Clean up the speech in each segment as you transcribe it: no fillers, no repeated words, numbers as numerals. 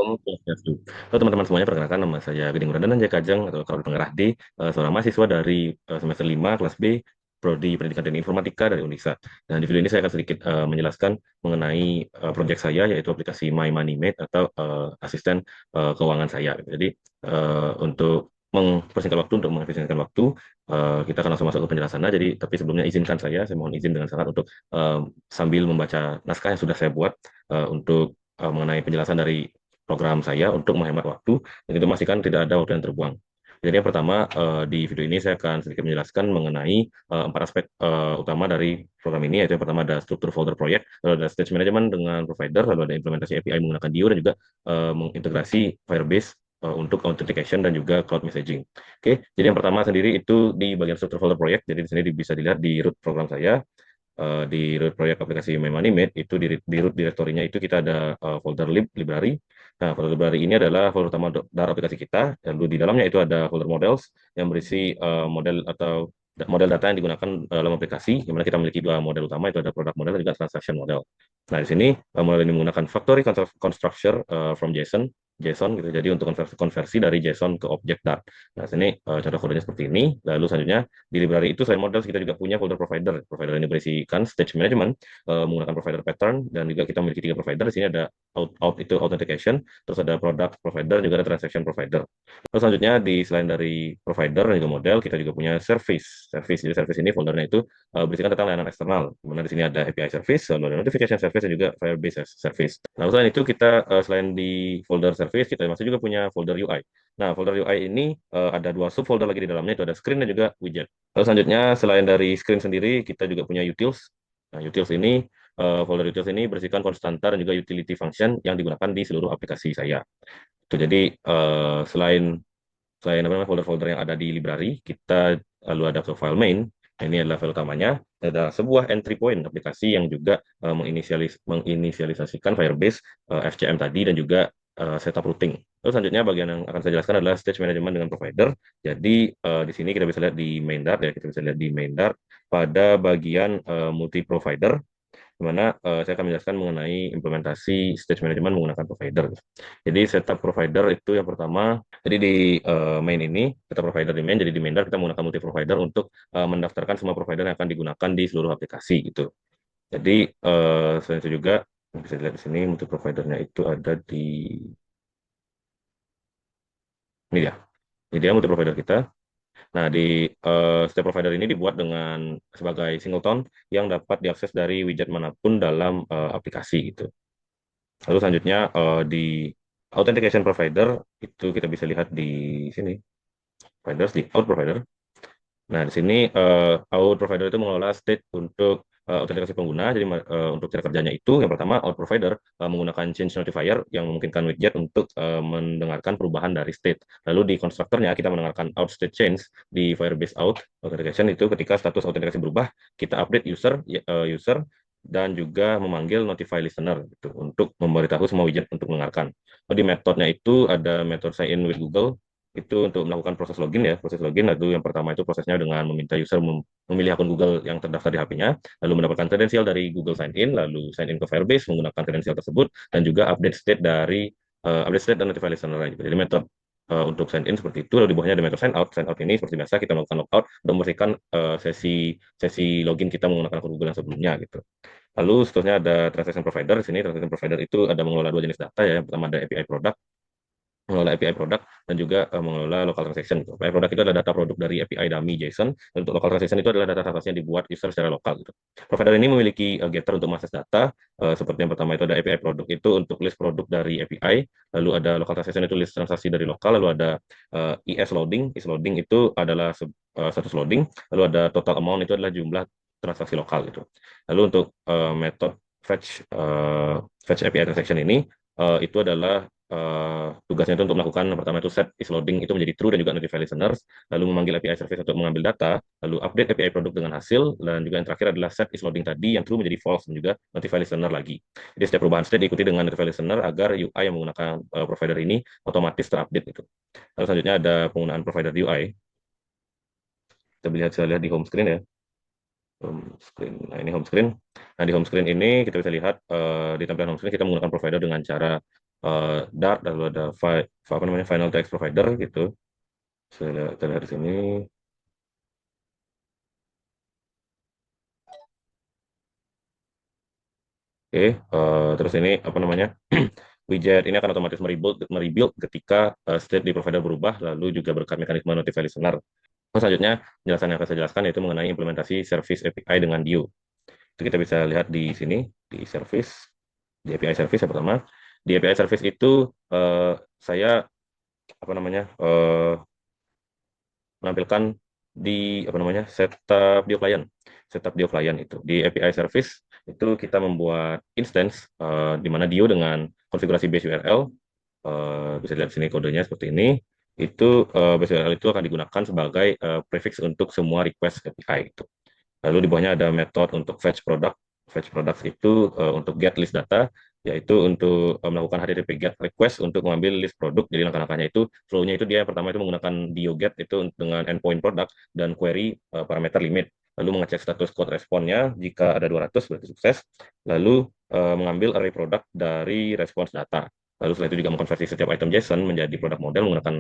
Oke, siap. Halo teman-teman semuanya, perkenalkan nama saya Gede Muradan Jaya Kajeng atau kalau pengarah D, seorang mahasiswa dari semester 5 kelas B, Prodi Pendidikan dan Informatika dari Unisa. Dan di video ini saya akan sedikit menjelaskan mengenai proyek saya, yaitu aplikasi My Money Mate atau asisten keuangan saya. Jadi untuk mempersingkat waktu, untuk mengefisienkan waktu, kita akan langsung masuk ke penjelasannya. Jadi, tapi sebelumnya izinkan saya mohon izin dengan sangat untuk sambil membaca naskah yang sudah saya buat untuk mengenai penjelasan dari program saya untuk menghemat waktu dan itu memastikan tidak ada waktu yang terbuang. Jadi yang pertama di video ini saya akan sedikit menjelaskan mengenai empat aspek utama dari program ini, yaitu yang pertama ada struktur folder proyek, lalu ada stage management dengan provider, lalu ada implementasi API menggunakan Dio dan juga mengintegrasi Firebase untuk authentication dan juga cloud messaging. Oke, jadi yang pertama sendiri itu di bagian struktur folder proyek. Jadi di sini bisa dilihat di root program saya, di root proyek aplikasi My Money Mate itu di root direktorinya itu kita ada folder library. Nah, folder library ini adalah folder utama dari aplikasi kita. Lalu di dalamnya itu ada folder models yang berisi model atau model data yang digunakan dalam aplikasi, di mana kita memiliki dua model utama, itu ada product model dan juga transaction model. Nah, di sini model ini menggunakan factory constructor from JSON gitu. Jadi untuk konversi dari JSON ke objek Dart. Nah, sini contoh kodenya seperti ini. Lalu selanjutnya di library itu selain models kita juga punya folder provider. Provider ini berisikan stage management menggunakan provider pattern dan juga kita memiliki tiga provider. Di sini ada out itu authentication, terus ada product provider, juga ada transaction provider. Terus selanjutnya selain dari provider dan juga model, kita juga punya service. Jadi service ini foldernya itu berisikan tentang layanan eksternal. Dimana di sini ada API service, lalu ada notification service dan juga Firebase service. Nah, selain itu kita selain di folder service, kita masih juga punya folder UI. Nah, folder UI ini ada dua subfolder lagi di dalamnya, itu ada screen dan juga widget. Lalu selanjutnya, selain dari screen sendiri, kita juga punya utils. Nah, utils ini, folder utils ini berisikan konstanta dan juga utility function yang digunakan di seluruh aplikasi saya. Itu jadi selain apa namanya folder-folder yang ada di library, kita lalu ada ke file main. Ini adalah file utamanya. Ada sebuah entry point aplikasi yang juga menginisialisasikan Firebase FCM tadi dan juga setup routing. Terus selanjutnya bagian yang akan saya jelaskan adalah stage management dengan provider. Jadi di sini kita bisa lihat di main Dart ya, kita bisa lihat di main Dart pada bagian multi provider, di mana saya akan menjelaskan mengenai implementasi stage management menggunakan provider. Jadi setup provider itu yang pertama, jadi di main ini, setup provider di main, jadi di main Dart kita menggunakan multi provider untuk mendaftarkan semua provider yang akan digunakan di seluruh aplikasi gitu. Jadi selain itu juga bisa dilihat di sini multi providernya itu ada di ini ya. Jadi dia multi provider kita. Nah, di setiap provider ini dibuat dengan sebagai singleton yang dapat diakses dari widget manapun dalam aplikasi gitu. Lalu selanjutnya di authentication provider itu kita bisa lihat di sini, providers di out provider. Nah, di sini out provider itu mengelola state untuk autentikasi pengguna. Jadi untuk cara kerjanya itu, yang pertama out provider menggunakan change notifier yang memungkinkan widget untuk mendengarkan perubahan dari state. Lalu di konstruktornya kita mendengarkan out state change di Firebase out authentication itu ketika status autentikasi berubah, kita update user dan juga memanggil notify listener gitu, untuk memberitahu semua widget untuk mendengarkan. Di metodenya itu ada metode sign in with Google itu untuk melakukan proses login ya, proses login. Lalu yang pertama itu prosesnya dengan meminta user memilih akun Google yang terdaftar di HP-nya, lalu mendapatkan kredensial dari Google Sign In, lalu sign in ke Firebase menggunakan kredensial tersebut, dan juga update state dan notify listener. Jadi metode untuk sign in seperti itu, lalu di bawahnya ada metode sign out. Sign out ini seperti biasa kita melakukan logout dan membersihkan sesi login kita menggunakan akun Google yang sebelumnya gitu. Lalu seterusnya ada transaction provider. Di sini transaction provider itu ada mengelola dua jenis data ya. Yang pertama ada API product, mengelola API produk dan juga mengelola local transaction. API produk itu adalah data produk dari API dummy JSON, dan untuk local transaction itu adalah data transaksi yang dibuat user secara lokal gitu. Provider ini memiliki getter untuk mengakses data, seperti yang pertama itu ada API produk itu untuk list produk dari API, lalu ada local transaction itu list transaksi dari lokal, lalu ada ES loading. ES loading itu adalah status loading, lalu ada total amount itu adalah jumlah transaksi lokal gitu. Lalu untuk metode fetch API transaction ini itu adalah tugasnya itu untuk melakukan pertama itu set is loading itu menjadi true dan juga notify listeners, lalu memanggil API service untuk mengambil data, lalu update API produk dengan hasil, dan juga yang terakhir adalah set is loading tadi yang true menjadi false dan juga notify listener lagi. Jadi setiap perubahan state diikuti dengan notify listener agar UI yang menggunakan provider ini otomatis terupdate itu. Lalu selanjutnya ada penggunaan provider UI. Saya lihat di home screen ya. Home screen. Nah, ini home screen. Nah, di home screen ini kita bisa lihat di tampilan home screen kita menggunakan provider dengan cara Dart, lalu ada apa namanya Final Text Provider gitu. Kita lihat di sini. Oke, terus ini apa namanya widget ini akan otomatis merebuild ketika state di provider berubah, lalu juga berkat mekanisme notify listener. Terus selanjutnya penjelasan yang akan saya jelaskan yaitu mengenai implementasi service API dengan Dio. Itu kita bisa lihat di sini di service, di API service yang pertama. Di API service itu saya apa namanya menampilkan di apa namanya setup Dio client. Setup Dio client itu di API service itu kita membuat instance di mana Dio dengan konfigurasi base URL bisa dilihat sini kodenya seperti ini. Itu base URL itu akan digunakan sebagai prefix untuk semua request API itu. Lalu di bawahnya ada metode untuk fetch product. Fetch products itu untuk get list data, yaitu untuk melakukan HTTP GET request untuk mengambil list produk. Jadi langkah-langkahnya itu, flow-nya itu dia yang pertama itu menggunakan DioGet itu dengan endpoint product dan query parameter limit. Lalu mengecek status code responnya, jika ada 200 berarti sukses. Lalu mengambil array product dari response data. Lalu setelah itu juga mengkonversi setiap item JSON menjadi produk model menggunakan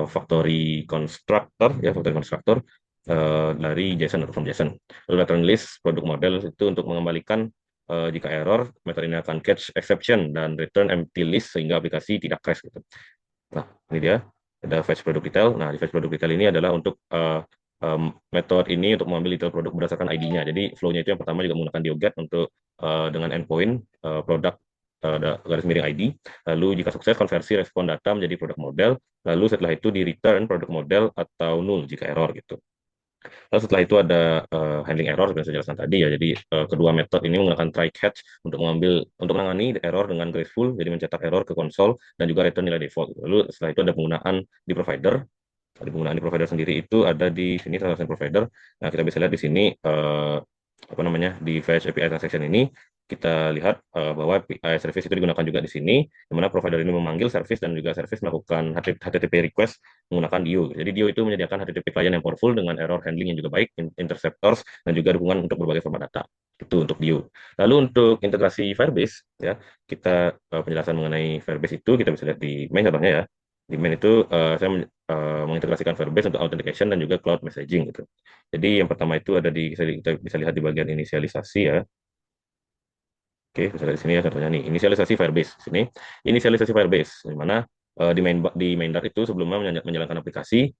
factory constructor, ya factory constructor dari JSON atau from JSON. Lalu return list produk model itu untuk mengembalikan jika error, metode ini akan catch exception dan return empty list sehingga aplikasi tidak crash gitu. Nah, ini dia ada fetch product detail. Nah, di fetch product detail ini adalah untuk metode ini untuk mengambil detail produk berdasarkan ID-nya. Jadi flow-nya itu yang pertama juga menggunakan dioget untuk dengan endpoint produk garis miring ID. Lalu jika sukses konversi respon data menjadi produk model. Lalu setelah itu di return produk model atau null jika error gitu. Lalu setelah itu ada handling error seperti yang saya jelaskan tadi ya. Jadi kedua metode ini menggunakan try catch untuk menangani error dengan graceful, jadi mencetak error ke konsol dan juga return nilai default. Lalu setelah itu ada penggunaan di provider. Di penggunaan di provider sendiri itu ada di sini transaction provider. Nah, kita bisa lihat di sini apa namanya di Fetch API transaction ini kita lihat bahwa API service itu digunakan juga di sini, di mana provider ini memanggil service dan juga service melakukan HTTP request menggunakan Dio. Jadi Dio itu menyediakan HTTP client yang powerful dengan error handling yang juga baik, interceptors dan juga dukungan untuk berbagai format data. Itu untuk Dio. Lalu untuk integrasi Firebase ya, kita penjelasan mengenai Firebase itu kita bisa lihat di main contohnya ya. Di main itu saya mengintegrasikan Firebase untuk authentication dan juga cloud messaging gitu. Jadi yang pertama itu ada kita bisa lihat di bagian inisialisasi ya. Oke, bisa lihat di sini ya contohnya nih, inisialisasi Firebase. Di sini inisialisasi Firebase di mana di main Dart itu sebelumnya menjalankan aplikasi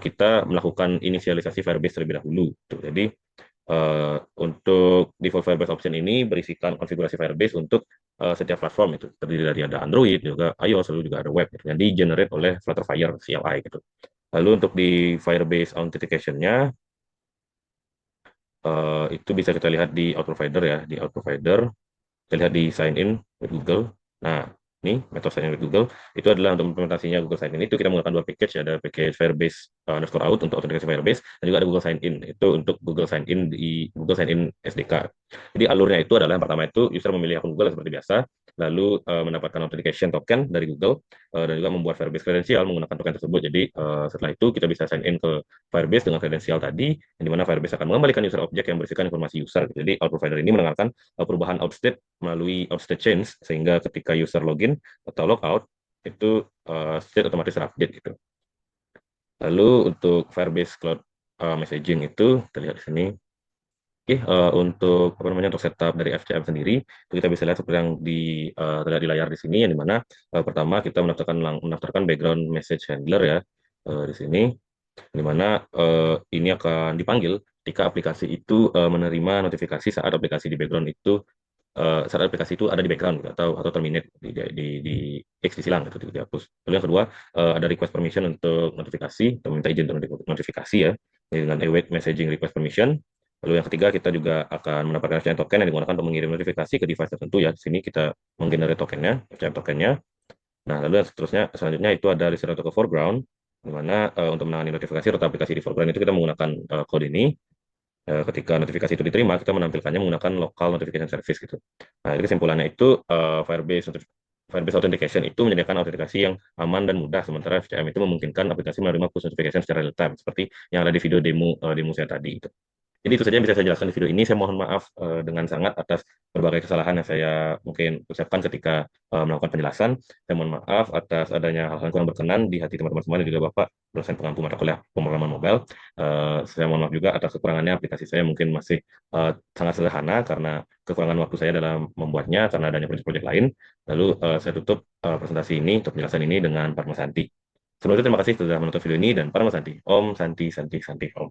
kita melakukan inisialisasi Firebase terlebih dahulu. Tuh, jadi untuk default Firebase option ini berisikan konfigurasi Firebase untuk setiap platform itu terdiri dari ada Android juga iOS lalu juga ada web gitu, yang di generate oleh Flutterfire CLI gitu. Lalu untuk di Firebase authentication-nya itu bisa kita lihat di Out Provider ya, di Out Provider kita lihat di sign in with Google. Nah, ini metode sign in with Google itu adalah untuk implementasinya Google Sign In itu kita menggunakan dua package ya, ada package Firebase underscore out untuk autentikasi Firebase dan juga ada Google Sign In itu untuk Google Sign In di Google Sign In SDK. Jadi alurnya itu adalah yang pertama itu user memilih akun Google seperti biasa, lalu mendapatkan authentication token dari Google dan juga membuat Firebase kredensial menggunakan token tersebut. Jadi setelah itu kita bisa sign in ke Firebase dengan kredensial tadi, di mana Firebase akan mengembalikan user objek yang berisikan informasi user. Jadi out provider ini mendengarkan perubahan outstate melalui outstate change sehingga ketika user login atau logout itu state otomatis terupdate gitu. Lalu untuk Firebase Cloud Messaging itu terlihat di sini. Oke, untuk apa namanya untuk setup dari FCM sendiri itu kita bisa lihat seperti yang terlihat di layar di sini, yang dimana pertama kita mendaftarkan background message handler ya di sini, di mana ini akan dipanggil ketika aplikasi itu menerima notifikasi saat aplikasi di background itu saat aplikasi itu ada di background gitu, atau terminate di X disilang gitu dihapus. Lalu yang kedua ada request permission untuk notifikasi atau minta izin untuk notifikasi ya dengan await messaging request permission. Lalu yang ketiga kita juga akan mendapatkan FCM token yang digunakan untuk mengirim notifikasi ke device tertentu ya. Di sini kita menggenerate tokennya, FCM tokennya. Nah, lalu yang selanjutnya itu ada listener to foreground, di mana untuk menangani notifikasi atau aplikasi di foreground itu kita menggunakan kode ini. Ketika notifikasi itu diterima, kita menampilkannya menggunakan local notification service gitu. Nah, jadi kesimpulannya itu Firebase Authentication itu menyediakan autentikasi yang aman dan mudah, sementara FCM itu memungkinkan aplikasi menerima push notification secara real time, seperti yang ada di video demo saya tadi. Gitu. Jadi itu saja yang bisa saya jelaskan di video ini. Saya mohon maaf dengan sangat atas berbagai kesalahan yang saya mungkin ucapkan ketika melakukan penjelasan. Saya mohon maaf atas adanya hal-hal yang kurang berkenan di hati teman-teman semua dan juga Bapak dosen pengampu mata kuliah pemrograman mobile. Saya mohon maaf juga atas kekurangannya, aplikasi saya mungkin masih sangat sederhana karena kekurangan waktu saya dalam membuatnya karena adanya proyek-proyek lain. Lalu saya tutup presentasi ini untuk penjelasan ini dengan Parma Santi. Sebelum itu terima kasih sudah menonton video ini dan Parma Santi. Om Santi Santi Santi Om.